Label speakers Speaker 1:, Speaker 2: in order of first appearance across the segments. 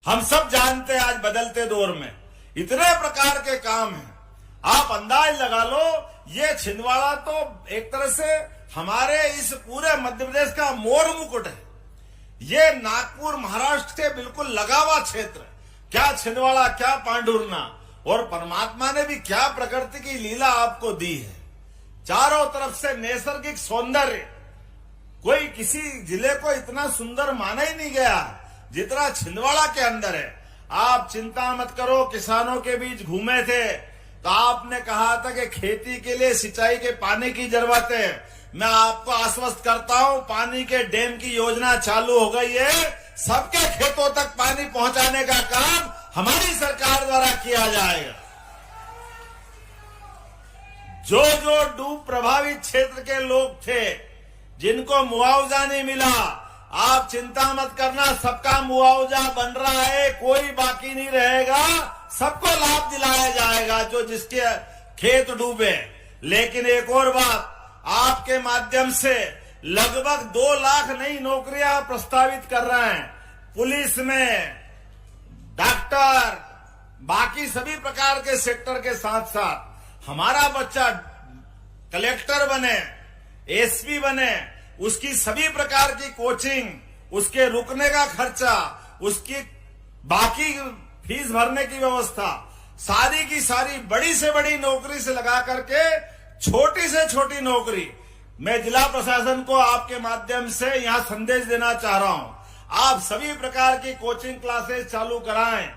Speaker 1: हम सब जानते हैं आज बदलते दौर में इतने प्रकार के काम हैं। आप अंदाज लगा लो, ये छिंदवाड़ा तो एक तरह से हमारे इस पूरे मध्य प्रदेश का मोर मुकुट है। ये नागपुर महाराष्ट्र के बिल्कुल लगा हुआ क्षेत्र है। क्या छिंदवाड़ा, क्या पांडुरना, और परमात्मा ने भी क्या प्रकृति की लीला आपको दी है। चारों तरफ से नैसर्गिक सौंदर्य, कोई किसी जिले को इतना सुंदर माना ही नहीं गया जितना छिंदवाड़ा के अंदर है। आप चिंता मत करो, किसानों के बीच घूमे थे तो आपने कहा था कि खेती के लिए सिंचाई के पानी की जरूरत है। मैं आपको आश्वस्त करता हूं, पानी के डैम की योजना चालू हो गई है। सबके खेतों तक पानी पहुंचाने का काम हमारी सरकार द्वारा किया जाएगा। जो जो डूब प्रभावित क्षेत्र के लोग थे जिनको मुआवजा नहीं मिला, आप चिंता मत करना, सबका मुआवजा बन रहा है, कोई बाकी नहीं रहेगा, सबको लाभ दिलाया जाएगा जो जिसके खेत डूबे। लेकिन एक और बात, आपके माध्यम से लगभग 2 लाख नई नौकरियां प्रस्तावित कर रहे हैं। पुलिस में, डॉक्टर, बाकी सभी प्रकार के सेक्टर के साथ साथ हमारा बच्चा कलेक्टर बने, एसपी बने, उसकी सभी प्रकार की कोचिंग, उसके रुकने का खर्चा, उसकी बाकी फीस भरने की व्यवस्था, सारी की सारी बड़ी से बड़ी नौकरी से लगा करके छोटी से छोटी नौकरी। मैं जिला प्रशासन को आपके माध्यम से यहां संदेश देना चाह रहा हूं, आप सभी प्रकार की कोचिंग क्लासेस चालू कराएं,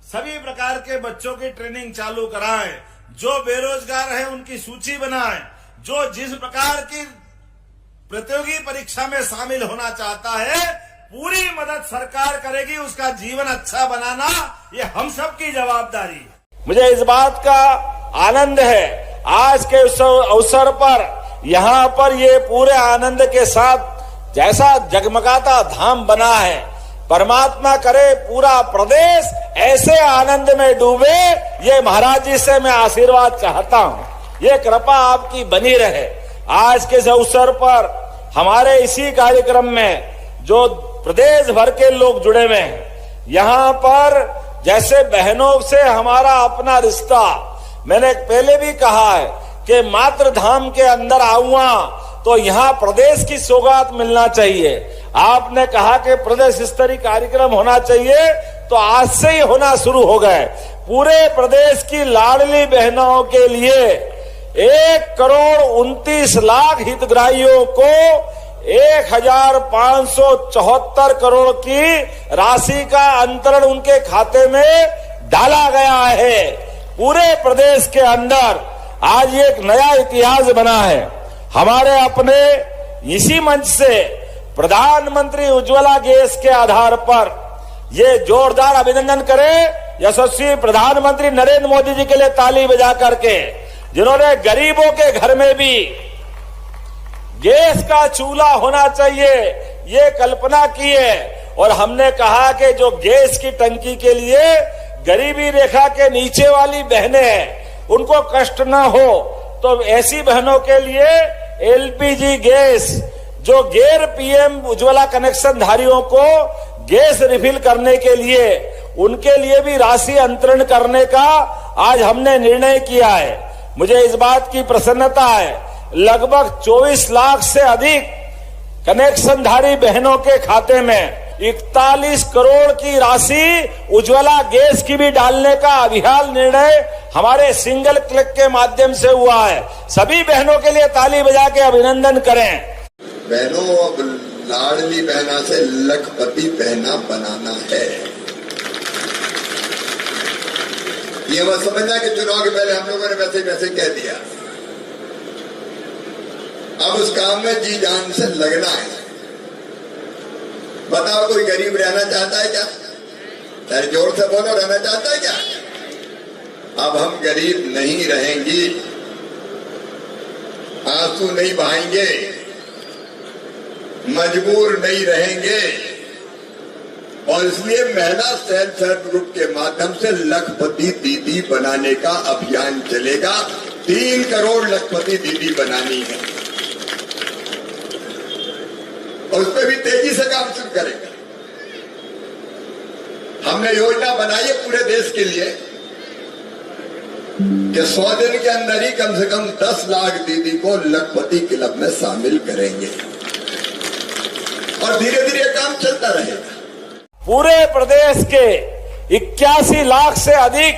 Speaker 1: सभी प्रकार के बच्चों की ट्रेनिंग चालू कराएं, जो बेरोजगार हैं उनकी सूची बनाएं, जो जिस प्रकार की प्रतियोगी परीक्षा में शामिल होना चाहता है पूरी मदद सरकार करेगी। उसका जीवन अच्छा बनाना ये हम सब की जवाबदारी है। मुझे इस बात का आनंद है आज के अवसर पर यहाँ पर ये पूरे आनंद के साथ जैसा जगमगाता धाम बना है, परमात्मा करे पूरा प्रदेश ऐसे आनंद में डूबे। ये महाराज जी से मैं आशीर्वाद चाहता हूँ, ये कृपा आपकी बनी रहे। आज के इस अवसर पर हमारे इसी कार्यक्रम में जो प्रदेश भर के लोग जुड़े हुए हैं, यहाँ पर जैसे बहनों से हमारा अपना रिश्ता, मैंने पहले भी कहा है कि मातृ धाम के अंदर आऊंगा तो यहाँ प्रदेश की सौगात मिलना चाहिए। आपने कहा कि प्रदेश स्तरीय कार्यक्रम होना चाहिए, तो आज से ही होना शुरू हो गए। पूरे प्रदेश की लाडली बहनों के लिए 1,29,00,000 हितग्राहियों को 1,574 करोड़ की राशि का अंतरण उनके खाते में डाला गया है। पूरे प्रदेश के अंदर आज एक नया इतिहास बना है। हमारे अपने इसी मंच से प्रधानमंत्री उज्ज्वला गैस के आधार पर ये जोरदार अभिनंदन करें यशस्वी प्रधानमंत्री नरेंद्र मोदी जी के लिए ताली बजा करके, जिन्होंने गरीबों के घर में भी गैस का चूल्हा होना चाहिए ये कल्पना की है। और हमने कहा कि जो गैस की टंकी के लिए गरीबी रेखा के नीचे वाली बहनें हैं उनको कष्ट न हो, तो ऐसी बहनों के लिए एलपीजी गैस, जो गैर पीएम उज्ज्वला कनेक्शन धारियों को गैस रिफिल करने के लिए उनके लिए भी राशि अंतरण करने का आज हमने निर्णय किया है। मुझे इस बात की प्रसन्नता है, लगभग 24 लाख से अधिक कनेक्शनधारी बहनों के खाते में 41 करोड़ की राशि उज्ज्वला गैस की भी डालने का अभियान निर्णय हमारे सिंगल क्लिक के माध्यम से हुआ है। सभी बहनों के लिए ताली बजा के अभिनंदन करें।
Speaker 2: बहनों, अब लाडली बहना से लखपति बहना बनाना है। ये मत समझना कि चुनाव के पहले हम लोगों ने वैसे कह दिया। अब उस काम में जी जान से लगना है। बताओ, कोई गरीब रहना चाहता है क्या? अरे जोर से बोलो, रहना चाहता है क्या? अब हम गरीब नहीं रहेंगे, आंसू नहीं बहाएंगे, मजबूर नहीं रहेंगे। और इसलिए महिला सेल्फ हेल्प ग्रुप के माध्यम से लखपति दीदी बनाने का अभियान चलेगा। 3 करोड़ लखपति दीदी बनानी है और उस पर भी तेजी से काम शुरू करेंगे। हमने योजना बनाई है पूरे देश के लिए कि 100 दिन के अंदर ही कम से कम 10 लाख दीदी को लखपति क्लब में शामिल करेंगे और धीरे धीरे काम चलता रहेगा।
Speaker 1: पूरे प्रदेश के 81 लाख से अधिक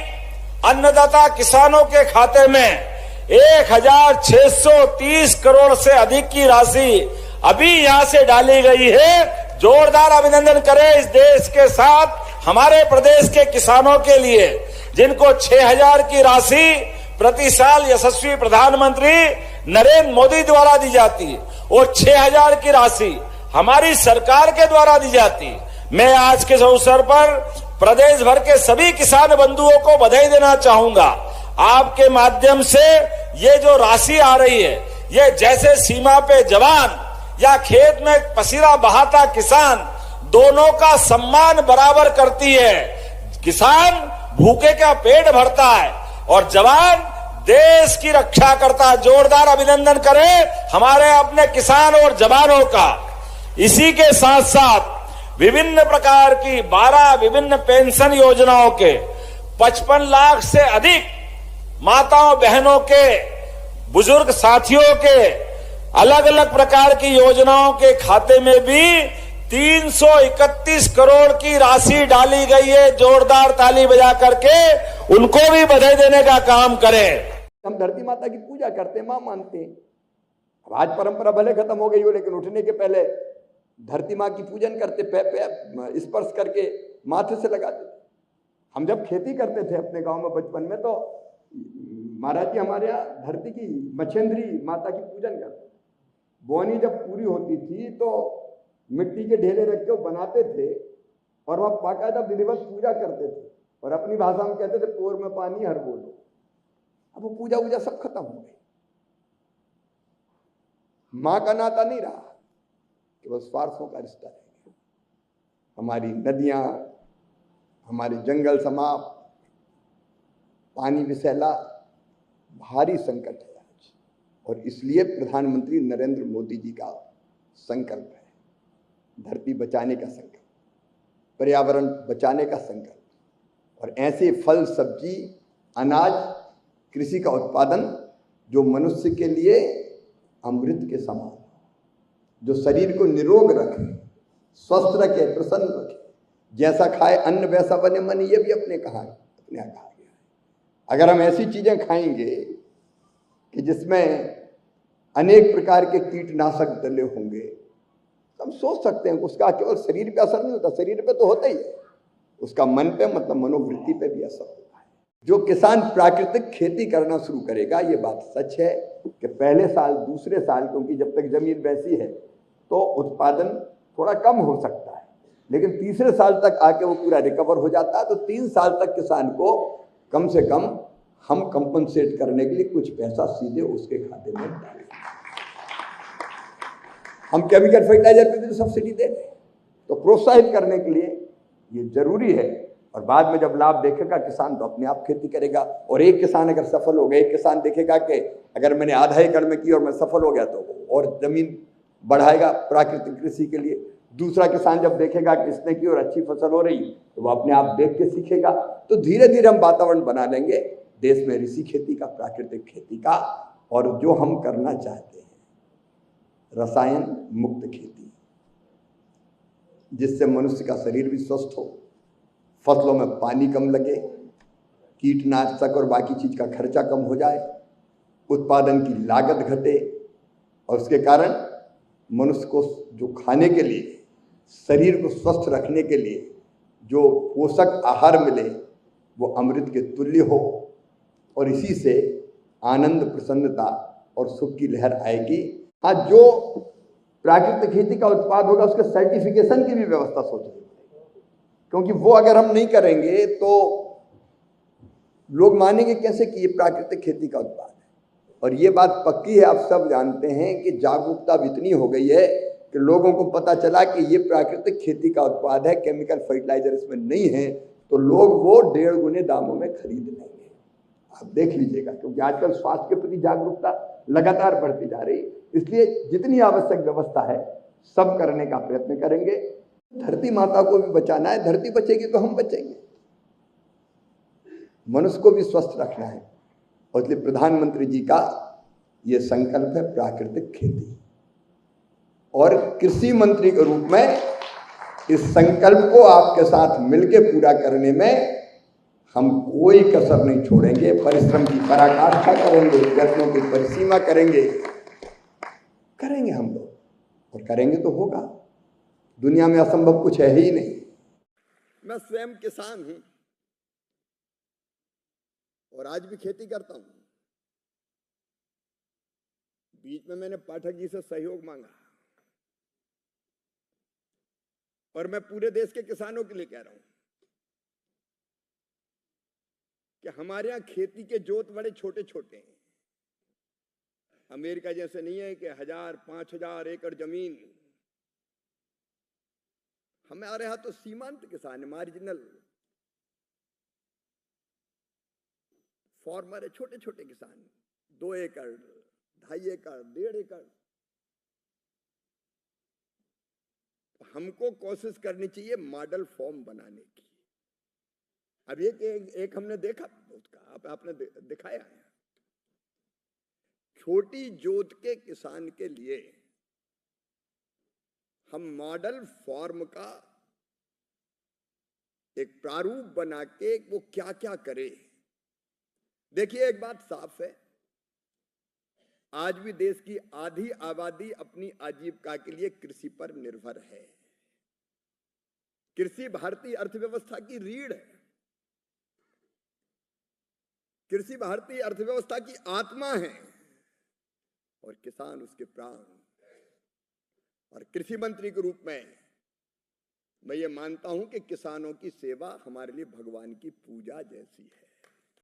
Speaker 1: अन्नदाता किसानों के खाते में 1630 करोड़ से अधिक की राशि अभी यहां से डाली गई है। जोरदार अभिनंदन करें इस देश के साथ हमारे प्रदेश के किसानों के लिए, जिनको 6000 की राशि प्रति साल यशस्वी प्रधानमंत्री नरेंद्र मोदी द्वारा दी जाती है और 6000 की राशि हमारी सरकार के द्वारा दी जाती है। मैं आज के अवसर पर प्रदेश भर के सभी किसान बंधुओं को बधाई देना चाहूंगा। आपके माध्यम से ये जो राशि आ रही है, ये जैसे सीमा पे जवान या खेत में पसीना बहाता किसान, दोनों का सम्मान बराबर करती है। किसान भूखे का पेट भरता है और जवान देश की रक्षा करता है। जोरदार अभिनंदन करें हमारे अपने किसान और जवानों का। इसी के साथ साथ विभिन्न प्रकार की 12 विभिन्न पेंशन योजनाओं के 55 लाख से अधिक माताओं बहनों के, बुजुर्ग साथियों के अलग अलग प्रकार की योजनाओं के खाते में भी 331 करोड़ की राशि डाली गई है। जोरदार ताली बजा करके उनको भी बधाई देने का काम करें।
Speaker 3: हम धरती माता की पूजा करते हैं, मां मानते हैं। अब आज परंपरा भले खत्म हो गई हो, लेकिन उठने के पहले धरती माँ की पूजन करते, स्पर्श करके माथे से लगाते। हम जब खेती करते थे अपने गांव में बचपन में, तो महाराज जी हमारे यहाँ धरती की मछेंद्री माता की पूजन करते। बोनी जब पूरी होती थी तो मिट्टी के ढेले रख के बनाते थे और वह बाकायदा विधिवत पूजा करते थे और अपनी भाषा में कहते थे पोर में पानी हर बोलो। अब वो पूजा वूजा सब खत्म हो गई। माँ का नाता नहीं रहा, केवल स्वार्थों का रिश्ता रह गया। हमारी नदियां, हमारे जंगल समाप्त, पानी विषैला, भारी संकट है आज। और इसलिए प्रधानमंत्री नरेंद्र मोदी जी का संकल्प है, धरती बचाने का संकल्प, पर्यावरण बचाने का संकल्प और ऐसे फल, सब्जी, अनाज, कृषि का उत्पादन जो मनुष्य के लिए अमृत के समान, जो शरीर को निरोग रखे, स्वस्थ रखे, प्रसन्न रखे। जैसा खाए अन्न वैसा बने मन, ये भी अपने यहाँ कहा गया है। अगर हम ऐसी चीजें खाएंगे कि जिसमें अनेक प्रकार के कीटनाशक डले होंगे, तो हम सोच सकते हैं उसका केवल शरीर पे असर नहीं होता, शरीर पे तो होता ही है, उसका मन पे मतलब मनोवृत्ति पे भी असर होता है। जो किसान प्राकृतिक खेती करना शुरू करेगा, ये बात सच है कि पहले साल, दूसरे साल, क्योंकि जब तक जमीन वैसी है तो उत्पादन थोड़ा कम हो सकता है, लेकिन तीसरे साल तक आके वो पूरा रिकवर हो जाता है। तो 3 साल तक किसान को कम से कम हम कंपनसेट करने के लिए कुछ पैसा सीधे उसके खाते में डालें। हम केमिकल फर्टिलाइजर पे भी सब्सिडी दे रहे हैं, तो प्रोत्साहित करने के लिए ये जरूरी है। और बाद में जब लाभ देखेगा किसान तो अपने आप खेती करेगा। और एक किसान अगर सफल हो गया, एक किसान देखेगा कि अगर मैंने आधा एकड़ में की और मैं सफल हो गया, तो और जमीन बढ़ाएगा प्राकृतिक कृषि के लिए। दूसरा किसान जब देखेगा कि इसने की और अच्छी फसल हो रही, तो वो अपने आप देख के सीखेगा। तो धीरे धीरे हम वातावरण बना लेंगे देश में ऋषि खेती का, प्राकृतिक खेती का, और जो हम करना चाहते हैं रसायन मुक्त खेती, जिससे मनुष्य का शरीर भी स्वस्थ हो, फसलों में पानी कम लगे, कीटनाशक और बाकी चीज का खर्चा कम हो जाए, उत्पादन की लागत घटे और उसके कारण मनुष्य को जो खाने के लिए, शरीर को स्वस्थ रखने के लिए जो पोषक आहार मिले वो अमृत के तुल्य हो। और इसी से आनंद, प्रसन्नता और सुख की लहर आएगी। आज जो प्राकृतिक खेती का उत्पाद होगा उसके सर्टिफिकेशन की भी व्यवस्था सोचनी पड़ेगी, क्योंकि वो अगर हम नहीं करेंगे तो लोग मानेंगे कैसे कि ये प्राकृतिक खेती का उत्पाद है। और ये बात पक्की है, आप सब जानते हैं कि जागरूकता इतनी हो गई है कि लोगों को पता चला कि ये प्राकृतिक खेती का उत्पाद है, केमिकल फर्टिलाइजर इसमें नहीं है, तो लोग वो 1.5 गुने दामों में खरीद लेंगे। आप देख लीजिएगा, क्योंकि आजकल स्वास्थ्य के प्रति जागरूकता लगातार बढ़ती जा रही है। इसलिए जितनी आवश्यक व्यवस्था है सब करने का प्रयत्न करेंगे। धरती माता को भी बचाना है, धरती बचेगी तो हम बचेंगे। मनुष्य को भी स्वस्थ रखना है, और इसलिए प्रधानमंत्री जी का ये संकल्प है प्राकृतिक खेती। और कृषि मंत्री के रूप में इस संकल्प को आपके साथ मिलकर पूरा करने में हम कोई कसर नहीं छोड़ेंगे, परिश्रम की पराकाष्ठा करेंगे, यत्नों की परिसीमा करेंगे हम लोग, और करेंगे तो होगा। दुनिया में असंभव कुछ है ही नहीं। मैं स्वयं किसान हूं और आज भी खेती करता हूं। बीच में मैंने पाठक जी से सहयोग मांगा, और मैं पूरे देश के किसानों के लिए कह रहा हूं कि हमारे यहां खेती के जोत बड़े छोटे छोटे हैं। अमेरिका जैसे नहीं है कि 1000, 5000 एकड़ जमीन। हमारे यहां तो सीमांत किसान है, मार्जिनल फार्मर है, छोटे छोटे किसान, 2 एकड़, 2.5 एकड़, 1.5 एकड़। हमको कोशिश करनी चाहिए मॉडल फॉर्म बनाने की। अब एक हमने देखा उसका, आपने दिखाया है। छोटी जोत के किसान के लिए हम मॉडल फॉर्म का एक प्रारूप बना के वो क्या क्या करे। देखिए, एक बात साफ है, आज भी देश की आधी आबादी अपनी आजीविका के लिए कृषि पर निर्भर है। कृषि भारतीय अर्थव्यवस्था की रीढ़ है, कृषि भारतीय अर्थव्यवस्था की आत्मा है, और किसान उसके प्राण। और कृषि मंत्री के रूप में मैं ये मानता हूं कि किसानों की सेवा हमारे लिए भगवान की पूजा जैसी है।